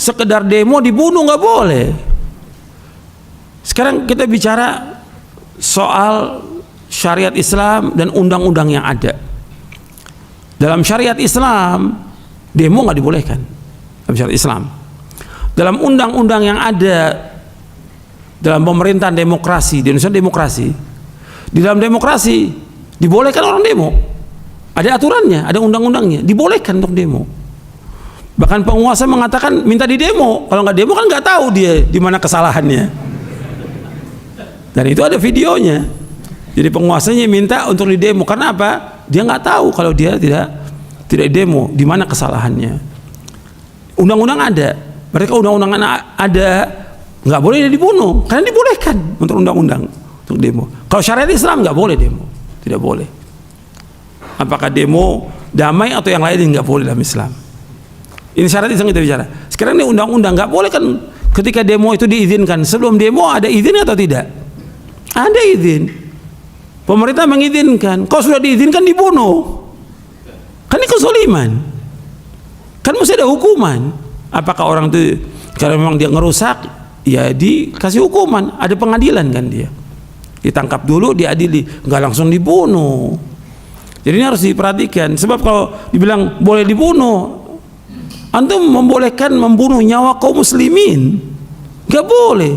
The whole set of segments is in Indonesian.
sekedar demo dibunuh nggak boleh. Sekarang kita bicara soal syariat Islam dan undang-undang yang ada. Dalam syariat Islam demo nggak dibolehkan. Dalam syariat Islam, dalam undang-undang yang ada dalam pemerintahan demokrasi di Indonesia, demokrasi, di dalam demokrasi dibolehkan orang demo. Ada aturannya, ada undang-undangnya, dibolehkan untuk demo. Bahkan penguasa mengatakan minta di demo, kalau nggak demo kan nggak tahu dia di mana kesalahannya. Dan itu ada videonya. Jadi penguasanya minta untuk di demo, karena apa? Dia nggak tahu kalau dia tidak demo di mana kesalahannya. Undang-undang ada, mereka undang-undang ada, nggak boleh dia dibunuh, karena dibolehkan untuk undang-undang untuk demo. Kalau syariat Islam nggak boleh demo, tidak boleh. Apakah demo damai atau yang lain nggak boleh dalam Islam. Ini syariat Islam kita bicara. Sekarang ini undang-undang nggak boleh kan, ketika demo itu diizinkan. Sebelum demo ada izin atau tidak? Ada izin. Pemerintah mengizinkan. Kalau sudah diizinkan dibunuh, kan ini kezaliman. Kan mesti ada hukuman. Apakah orang itu kalau memang dia ngerusak, ya dikasih hukuman, ada pengadilan kan dia. Ditangkap dulu, diadili, nggak langsung dibunuh. Jadi ini harus diperhatikan. Sebab kalau dibilang boleh dibunuh, antum membolehkan membunuh nyawa kaum muslimin, nggak boleh.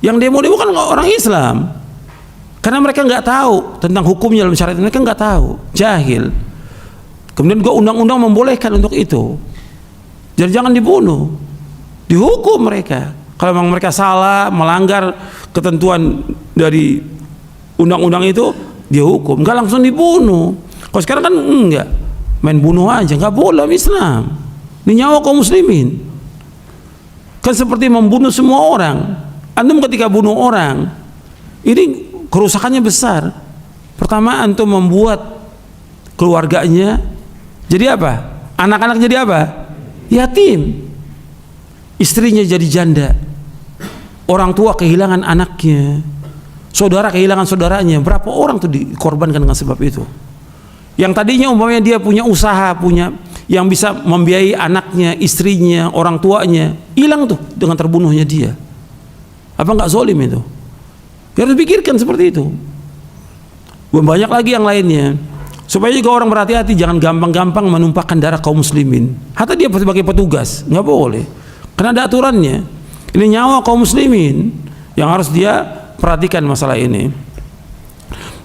Yang demo-demo kan orang Islam, karena mereka nggak tahu tentang hukumnya dalam syariat, mereka nggak tahu, jahil. Kemudian undang-undang membolehkan untuk itu. Jadi jangan dibunuh, dihukum mereka. Kalau memang mereka salah, melanggar ketentuan dari undang-undang itu, dia hukum, nggak langsung dibunuh. Kalau sekarang kan enggak, main bunuh aja, nggak boleh dalam Islam. Ini nyawa kaum muslimin. Kan seperti membunuh semua orang. Antum ketika bunuh orang, ini kerusakannya besar. Pertama, antum membuat keluarganya jadi apa? Anak-anak jadi apa? Yatim. Istrinya jadi janda. Orang tua kehilangan anaknya. Saudara kehilangan saudaranya. Berapa orang tuh dikorbankan dengan sebab itu? Yang tadinya umpamanya dia punya usaha, punya yang bisa membiayai anaknya, istrinya, orang tuanya, hilang tuh dengan terbunuhnya dia. Apa nggak zalim itu? Harus pikirkan seperti itu. Banyak lagi yang lainnya. Supaya juga orang berhati-hati, jangan gampang-gampang menumpahkan darah kaum muslimin. Hatta dia sebagai petugas, nggak boleh. Karena ada aturannya. Ini nyawa kaum muslimin yang harus dia perhatikan masalah ini.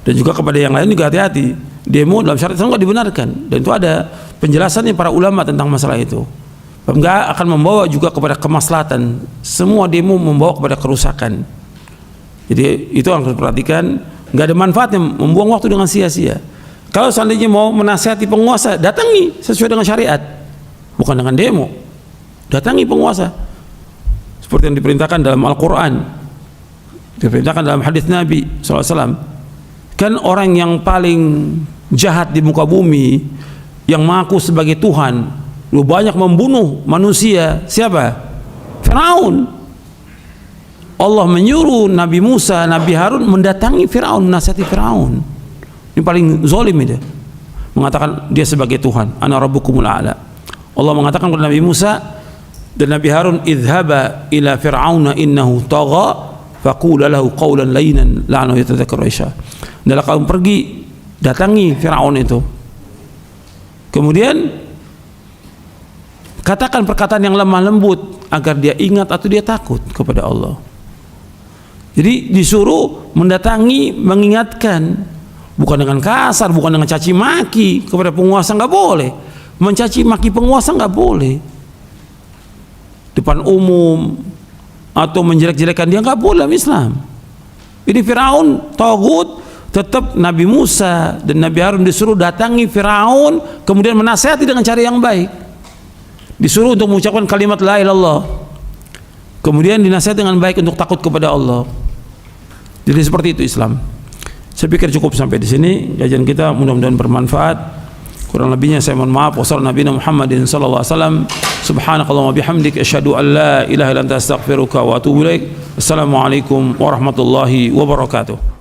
Dan juga kepada yang lain juga hati-hati. Demo dalam syariat Islam nggak dibenarkan. Dan itu ada penjelasannya para ulama tentang masalah itu. Nggak akan membawa juga kepada kemaslahatan. Semua demo membawa kepada kerusakan. Jadi itu harus diperhatikan. Nggak ada manfaatnya membuang waktu dengan sia-sia. Kalau seandainya mau menasihati penguasa, datangi sesuai dengan syariat, bukan dengan demo. Datangi penguasa seperti yang diperintahkan dalam Al-Quran, diperintahkan dalam hadis Nabi SAW. Kan orang yang paling jahat di muka bumi, yang mengaku sebagai Tuhan, lu banyak membunuh manusia, siapa? Firaun. Allah menyuruh Nabi Musa, Nabi Harun mendatangi Firaun, menasihati Firaun. Ini paling zalim itu. Mengatakan dia sebagai Tuhan. Ana rabbukumul a'la. Allah mengatakan kepada Nabi Musa dan Nabi Harun, idhaba ila fir'auna innahu tagha faqula lahu qawlan layyinan la'annahu yatadhakkaru Aisyah. Adalah kamu pergi datangi Firaun itu. Kemudian katakan perkataan yang lemah lembut agar dia ingat atau dia takut kepada Allah. Jadi disuruh mendatangi, mengingatkan, bukan dengan kasar, bukan dengan caci maki kepada penguasa, nggak boleh. Mencaci maki penguasa nggak boleh depan umum atau menjelek-jelekan dia, nggak boleh dalam Islam. Ini Firaun tagut, tetap Nabi Musa dan Nabi Harun disuruh datangi Firaun, kemudian menasihati dengan cara yang baik. Disuruh untuk mengucapkan kalimat la ilaha illallah, kemudian dinasihati dengan baik untuk takut kepada Allah. Jadi seperti itu Islam. Saya pikir cukup sampai di sini kajian kita, mudah-mudahan bermanfaat. Kurang lebihnya saya mohon maaf. Wassalamualaikum Muhammadin sallallahu alaihi wasallam. Subhanakallahumma bihamdik asyhadu an la ilaha illa anta astaghfiruka wa atubu ilaik. Assalamualaikum warahmatullahi wabarakatuh.